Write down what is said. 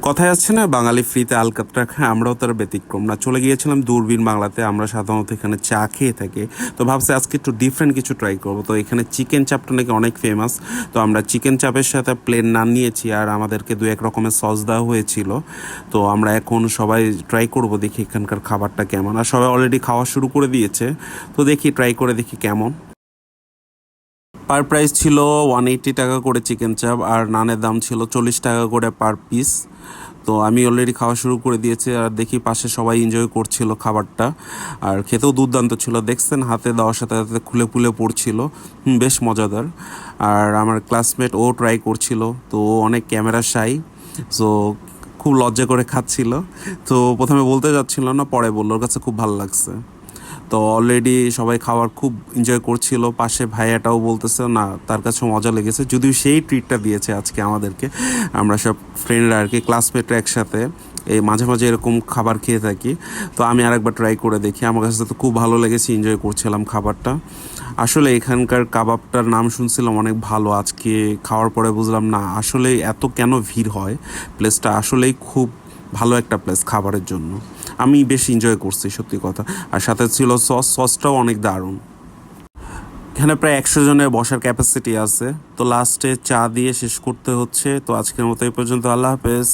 কথায় আছে না, বাঙালি ফ্রিতে আলকাতরা খায়, আমরাও তার ব্যতিক্রম না। চলে গিয়েছিলাম দূরবীন বাংলাতে। আমরা সাধারণত এখানে চা খেয়ে থাকি, তো ভাবছি আজকে একটু ডিফারেন্ট কিছু ট্রাই করবো। তো এখানে চিকেন চাপটা নাকি অনেক ফেমাস, তো আমরা চিকেন চাপের সাথে প্লেন নান নিয়েছি, আর আমাদেরকে দু এক রকমের সস দেওয়া হয়েছিল। তো আমরা এখন সবাই ট্রাই করব, দেখি এখানকার খাবারটা কেমন। আর সবাই অলরেডি খাওয়া শুরু করে দিয়েছে, তো দেখি ট্রাই করে দেখি কেমন। পার প্রাইস ছিল 180 টাকা করে চিকেন চাপ, আর নানের দাম ছিল 40 টাকা করে পার পিস। তো আমি অলরেডি খাওয়া শুরু করে দিয়েছি, আর দেখি পাশে সবাই এনজয় করছিল খাবারটা। আর খেতেও দুর্দান্ত ছিল, দেখছেন হাতে দেওয়ার সাথে সাথে খুলে খুলে পড়ছিল। বেশ মজাদার। আর আমার ক্লাসমেট ও ট্রাই করছিল, তো ও অনেক ক্যামেরা শাই, সো খুব লজ্জা করে খাচ্ছিল। তো প্রথমে বলতে যাচ্ছিল না, পরে বললো ওর কাছে খুব ভালো লাগছে। তো অলরেডি সবাই খাওয়ার খুব এনজয় করছিল। পাশে ভাইয়াটাও বলতেছে না, তার কাছে মজা লেগেছে, যদিও সেই ট্রিটটা দিয়েছে আজকে আমাদেরকে। আমরা সব ফ্রেন্ডরা আর কি, ক্লাসমেটরা একসাথে এই মাঝে মাঝে এরকম খাবার খেয়ে থাকি। তো আমি আরেকবার ট্রাই করে দেখি, আমার কাছে তো খুব ভালো লেগেছে, এনজয় করছিলাম খাবারটা। আসলে এখানকার কাবাবটার নাম শুনছিলাম অনেক ভালো, আজকে খাওয়ার পরে বুঝলাম না আসলে এত কেন ভিড় হয়। প্লেসটা আসলেই খুব ভালো একটা প্লেস খাবারের জন্য। আমি বেশ এনজয় করছি সত্যি কথা। আর সাথে ছিল সসটাও অনেক দারুণ। এখানে প্রায় 100 জনের বসার ক্যাপাসিটি আছে। তো লাস্টে চা দিয়ে শেষ করতে হচ্ছে। তো আজকের মতো এই পর্যন্ত, আল্লাহ হাফেজ।